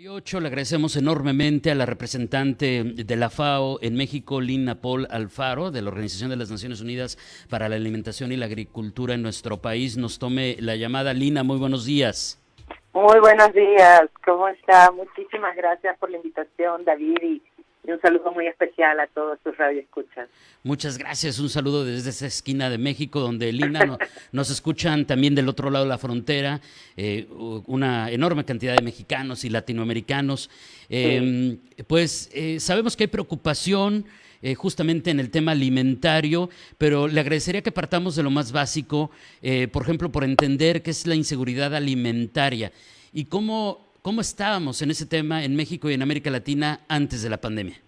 8, le agradecemos enormemente a la representante de la FAO en México, Lina Paul Alfaro, de la Organización de las Naciones Unidas para la Alimentación y la Agricultura en nuestro país. Nos tome la llamada. Lina, muy buenos días. Muy buenos días, ¿cómo está? Muchísimas gracias por la invitación, David, y un saludo muy especial a todos tus radioescuchas. Muchas gracias, un saludo desde esa esquina de México, donde Lina nos escuchan también del otro lado de la frontera, una enorme cantidad de mexicanos y latinoamericanos. Sí. Sabemos que hay preocupación justamente en el tema alimentario, pero le agradecería que partamos de lo más básico, por ejemplo, por entender qué es la inseguridad alimentaria y cómo estábamos en ese tema en México y en América Latina antes de la pandemia.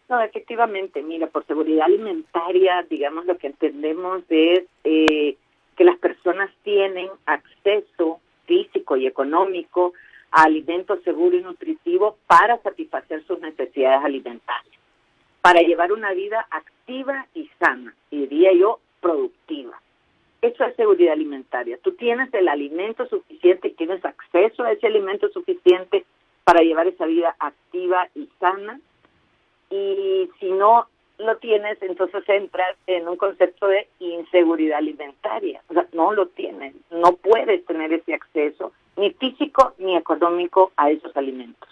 No, efectivamente, mira, por seguridad alimentaria, digamos, lo que entendemos es que las personas tienen acceso físico y económico a alimentos seguros y nutritivos para satisfacer sus necesidades alimentarias, para llevar una vida activa y sana, y diría yo, productiva. Eso es seguridad alimentaria. Tú tienes el alimento suficiente y tienes acceso a ese alimento suficiente para llevar esa vida activa y sana. Y si no lo tienes, entonces entras en un concepto de inseguridad alimentaria. O sea, no lo tienes, no puedes tener ese acceso, ni físico ni económico, a esos alimentos.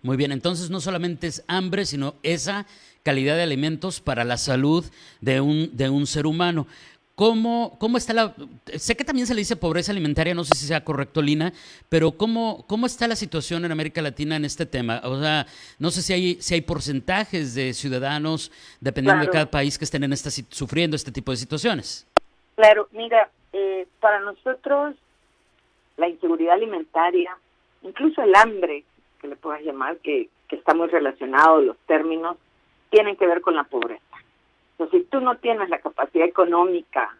Muy bien, entonces no solamente es hambre, sino esa calidad de alimentos para la salud de un ser humano. ¿Cómo está la...? Sé que también se le dice pobreza alimentaria, no sé si sea correcto, Lina, pero ¿cómo está la situación en América Latina en este tema? O sea, no sé si hay porcentajes de ciudadanos, dependiendo de Claro, cada país, que estén sufriendo este tipo de situaciones. claro. Mira, para nosotros la inseguridad alimentaria, incluso el hambre, que le puedas llamar, que está muy relacionado, los términos, tienen que ver con la pobreza. Entonces, si tú no tienes la capacidad económica,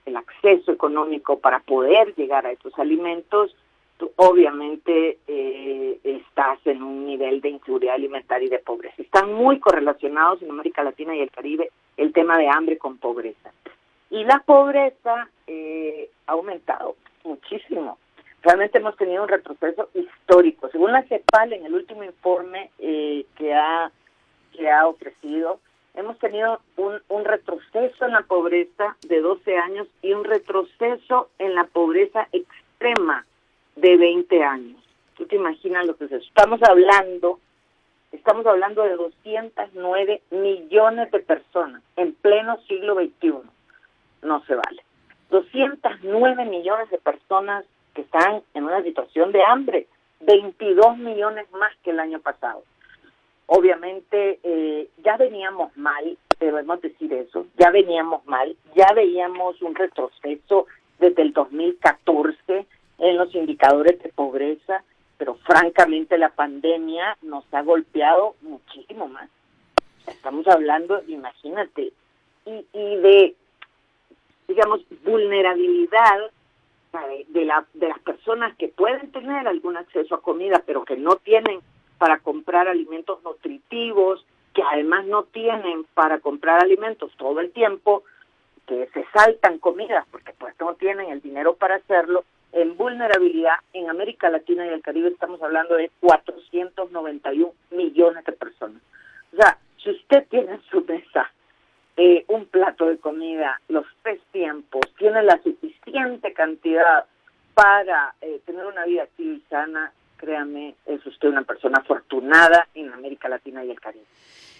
el acceso económico para poder llegar a esos alimentos, tú obviamente estás en un nivel de inseguridad alimentaria y de pobreza. Están muy correlacionados en América Latina y el Caribe el tema de hambre con pobreza. Y la pobreza ha aumentado muchísimo. Realmente hemos tenido un retroceso histórico. Según la CEPAL, en el último informe que ha ofrecido, hemos tenido un retroceso en la pobreza de 12 años y un retroceso en la pobreza extrema de 20 años. ¿Tú te imaginas lo que es eso? Estamos hablando de 209 millones de personas en pleno siglo XXI. No se vale. 209 millones de personas que están en una situación de hambre, 22 millones más que el año pasado. Obviamente ya veníamos mal, debemos decir eso, ya veníamos mal, ya veíamos un retroceso desde el 2014 en los indicadores de pobreza, pero francamente la pandemia nos ha golpeado muchísimo más. Estamos hablando, imagínate, y de, digamos, vulnerabilidad de las personas que pueden tener algún acceso a comida, pero que no tienen para comprar alimentos nutritivos, que además no tienen para comprar alimentos todo el tiempo, que se saltan comidas porque pues no tienen el dinero para hacerlo. En vulnerabilidad en América Latina y el Caribe estamos hablando de 491 millones de personas. O sea, si usted tiene en su mesa un plato de comida, los 3 tiempos, tiene la suficiente cantidad para tener una vida activa y sana, créame, es usted una persona afortunada en América Latina y el Caribe.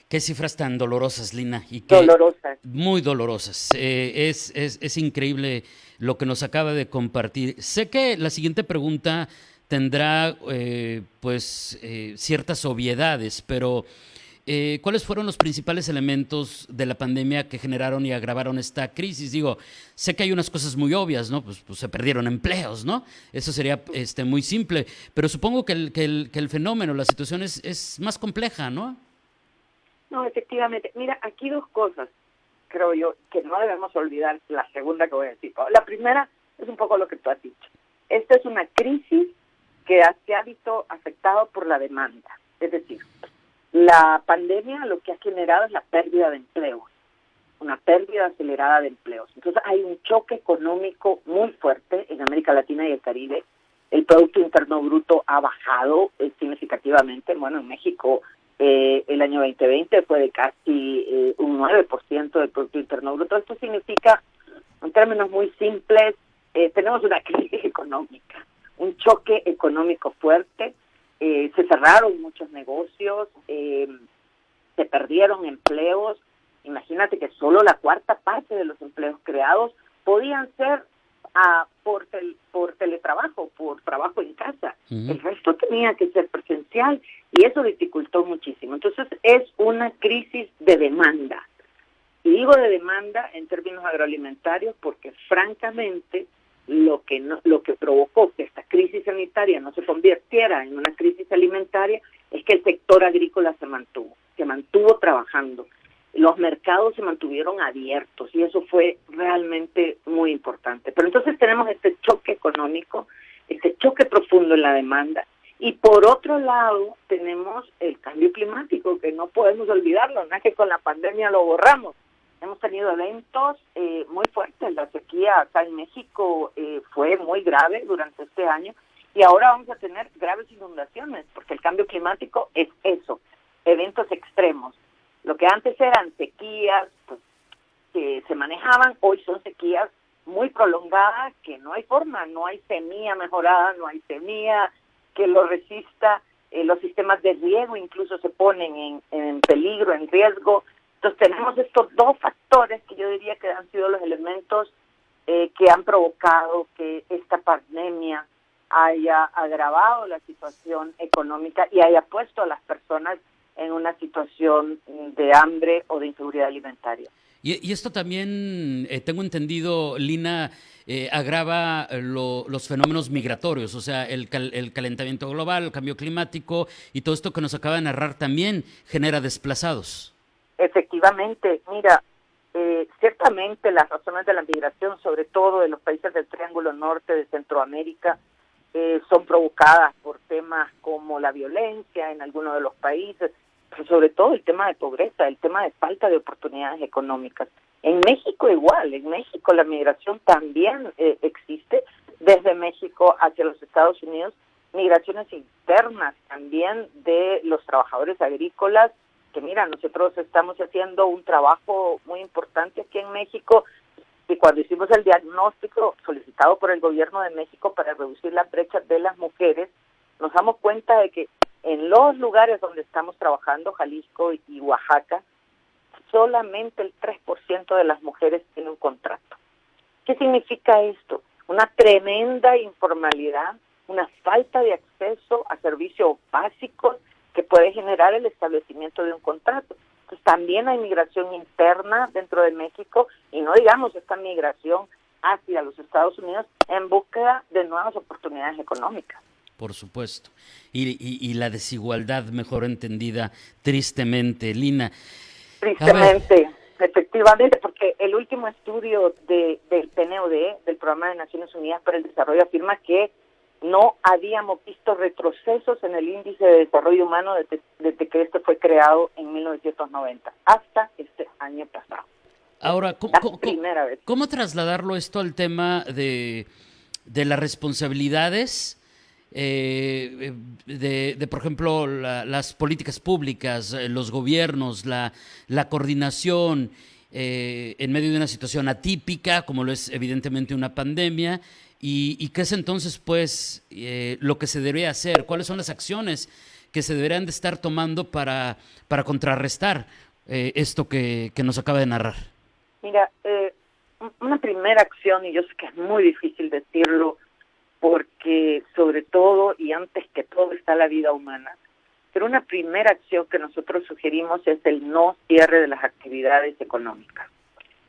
Qué cifras tan dolorosas, Lina, y qué Dolorosa. muy dolorosas. Es increíble lo que nos acaba de compartir. Sé que la siguiente pregunta tendrá ciertas obviedades, pero ¿cuáles fueron los principales elementos de la pandemia que generaron y agravaron esta crisis? Digo, sé que hay unas cosas muy obvias, ¿no? Pues se perdieron empleos, ¿no? Eso sería muy simple, pero supongo que el fenómeno, la situación es más compleja, ¿no? No, efectivamente. Mira, aquí dos cosas, creo yo, que no debemos olvidar. La segunda que voy a decir. La primera es un poco lo que tú has dicho. Esta es una crisis que se ha visto afectado por la demanda. Es decir, la pandemia lo que ha generado es la pérdida de empleos, una pérdida acelerada de empleos. Entonces hay un choque económico muy fuerte en América Latina y el Caribe el Producto Interno Bruto ha bajado significativamente. Bueno, en México el año 2020 fue de casi un 9% del Producto Interno Bruto. Esto significa, en términos muy simples, tenemos una crisis económica, un choque económico fuerte. Se cerraron muchos negocios, se perdieron empleos. Imagínate que solo la cuarta parte de los empleos creados podían ser por teletrabajo, por trabajo en casa. El resto tenía que ser presencial y eso dificultó muchísimo. Entonces es una crisis de demanda. Y digo de demanda en términos agroalimentarios porque francamente lo que provocó que esta crisis sanitaria no se convirtiera en una crisis alimentaria es que el sector agrícola se mantuvo trabajando. Los mercados se mantuvieron abiertos y eso fue realmente muy importante. Pero entonces tenemos este choque económico, este choque profundo en la demanda, y por otro lado tenemos el cambio climático, que no podemos olvidarlo, no es que con la pandemia lo borramos. Hemos tenido eventos muy fuertes. La sequía acá en México fue muy grave durante este año y ahora vamos a tener graves inundaciones porque el cambio climático es eso, eventos extremos. Lo que antes eran sequías pues, que se manejaban, hoy son sequías muy prolongadas que no hay forma, no hay semilla mejorada, no hay semilla que lo resista. Los sistemas de riego incluso se ponen en peligro, en riesgo. Entonces tenemos estos dos factores que yo diría que han sido los elementos que han provocado que esta pandemia haya agravado la situación económica y haya puesto a las personas en una situación de hambre o de inseguridad alimentaria. Y esto también, tengo entendido, Lina, agrava los fenómenos migratorios, o sea, el calentamiento global, el cambio climático y todo esto que nos acaba de narrar también genera desplazados. Efectivamente, mira, ciertamente las razones de la migración, sobre todo de los países del Triángulo Norte de Centroamérica, son provocadas por temas como la violencia en algunos de los países, pero sobre todo el tema de pobreza, el tema de falta de oportunidades económicas. En México igual, en México la migración también existe, desde México hacia los Estados Unidos, migraciones internas también de los trabajadores agrícolas, que mira, nosotros estamos haciendo un trabajo muy importante aquí en México y cuando hicimos el diagnóstico solicitado por el gobierno de México para reducir la brecha de las mujeres, nos damos cuenta de que en los lugares donde estamos trabajando, Jalisco y Oaxaca, solamente el 3% de las mujeres tiene un contrato. ¿Qué significa esto? Una tremenda informalidad, una falta de acceso a servicios básicos que puede generar el establecimiento de un contrato. Entonces también hay migración interna dentro de México y no digamos esta migración hacia los Estados Unidos en búsqueda de nuevas oportunidades económicas. Por supuesto. Y la desigualdad, mejor entendida, tristemente, Lina. Tristemente, efectivamente, porque el último estudio del PNUD, del Programa de Naciones Unidas para el Desarrollo, afirma que no habíamos visto retrocesos en el índice de desarrollo humano desde que este fue creado en 1990, hasta este año pasado. Ahora, ¿cómo trasladarlo esto al tema de las responsabilidades por ejemplo, las políticas públicas, los gobiernos, la coordinación en medio de una situación atípica, como lo es evidentemente una pandemia, y qué es entonces, pues, lo que se debería hacer? ¿Cuáles son las acciones que se deberían de estar tomando para contrarrestar esto que nos acaba de narrar? Mira, una primera acción, y yo sé que es muy difícil decirlo, porque sobre todo y antes que todo está la vida humana, pero una primera acción que nosotros sugerimos es el no cierre de las actividades económicas,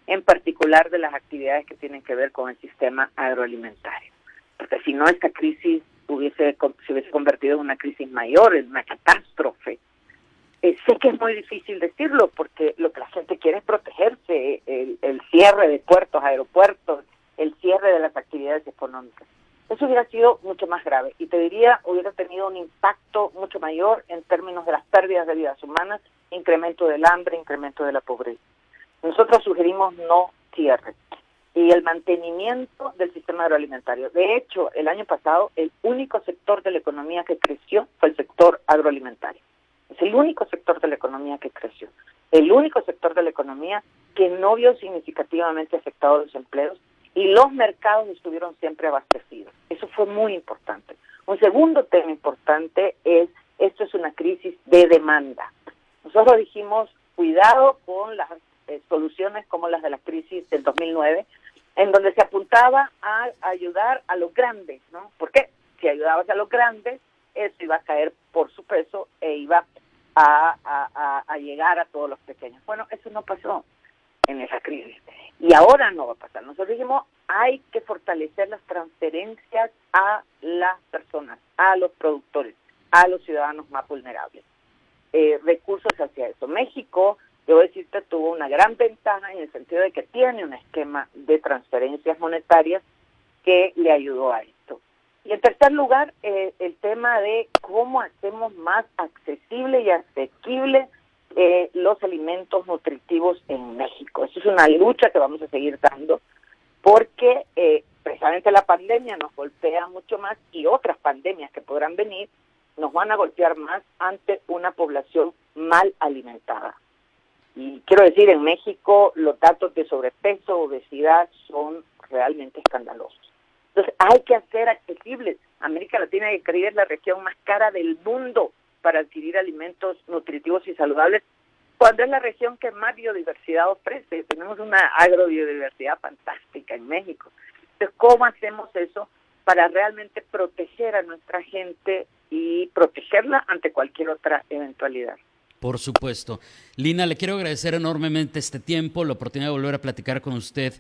en particular de las actividades que tienen que ver con el sistema agroalimentario, porque si no esta crisis se hubiese convertido en una crisis mayor, en una catástrofe. Sé que es muy difícil decirlo porque lo que la gente quiere es protegerse, el cierre de puertos, aeropuertos, el cierre de las actividades económicas. Eso hubiera sido mucho más grave y te diría, hubiera tenido un impacto mucho mayor en términos de las pérdidas de vidas humanas, incremento del hambre, incremento de la pobreza. Nosotros sugerimos no cierre. y el mantenimiento del sistema agroalimentario. De hecho, el año pasado, el único sector de la economía que creció fue el sector agroalimentario. Es el único sector de la economía que creció. El único sector de la economía que no vio significativamente afectados los empleos, y los mercados estuvieron siempre abastecidos. Eso fue muy importante. Un segundo tema importante es, esto es una crisis de demanda. Nosotros dijimos, cuidado con las soluciones como las de la crisis del 2009, en donde se apuntaba a ayudar a los grandes, ¿no? ¿Por qué? Si ayudabas a los grandes, eso iba a caer por su peso e iba a llegar a todos los pequeños. Bueno, eso no pasó en esa crisis. Y ahora no va a pasar. Nosotros dijimos, hay que fortalecer las transferencias a las personas, a los productores, a los ciudadanos más vulnerables. Recursos hacia eso. México, debo decirte, tuvo una gran ventaja en el sentido de que tiene un esquema de transferencias monetarias que le ayudó a esto. Y en tercer lugar, el tema de cómo hacemos más accesible y asequible los alimentos nutritivos en México. Eso es una lucha que vamos a seguir dando porque precisamente la pandemia nos golpea mucho más y otras pandemias que podrán venir nos van a golpear más ante una población mal alimentada. Y quiero decir, en México los datos de sobrepeso, obesidad son realmente escandalosos. Entonces hay que hacer accesibles. América Latina y el Caribe es la región más cara del mundo para adquirir alimentos nutritivos y saludables, cuando es la región que más biodiversidad ofrece. Tenemos una agrobiodiversidad fantástica en México. Entonces, ¿cómo hacemos eso para realmente proteger a nuestra gente y protegerla ante cualquier otra eventualidad? Por supuesto. Lina, le quiero agradecer enormemente este tiempo, la oportunidad de volver a platicar con usted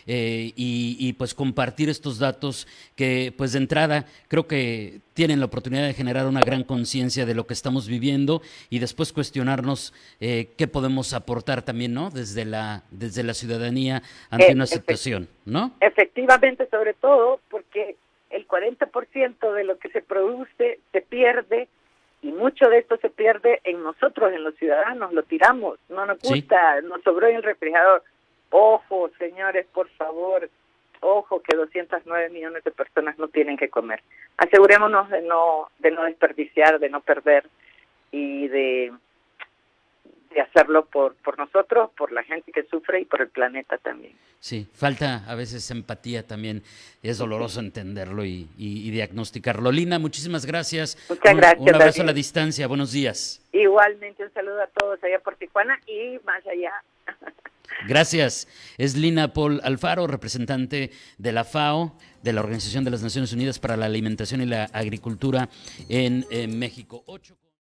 y pues compartir estos datos que pues de entrada creo que tienen la oportunidad de generar una gran conciencia de lo que estamos viviendo y después cuestionarnos qué podemos aportar también, ¿no? Desde la ciudadanía ante una situación, ¿no? Efectivamente, sobre todo porque el 40% de lo que se produce se pierde. Y mucho de esto se pierde en nosotros, en los ciudadanos, lo tiramos, no nos gusta, sí. Nos sobró en el refrigerador. Ojo, señores, por favor, ojo que 209 millones de personas no tienen que comer. Asegurémonos de no desperdiciar, de no perder y de hacerlo por nosotros, por la gente que sufre y por el planeta también. Sí, falta a veces empatía también, es doloroso entenderlo y diagnosticarlo. Lina, muchísimas gracias. Muchas gracias. Un abrazo David. A la distancia, buenos días. Igualmente, un saludo a todos allá por Tijuana y más allá. Gracias. Es Lina Paul Alfaro, representante de la FAO, de la Organización de las Naciones Unidas para la Alimentación y la Agricultura en México.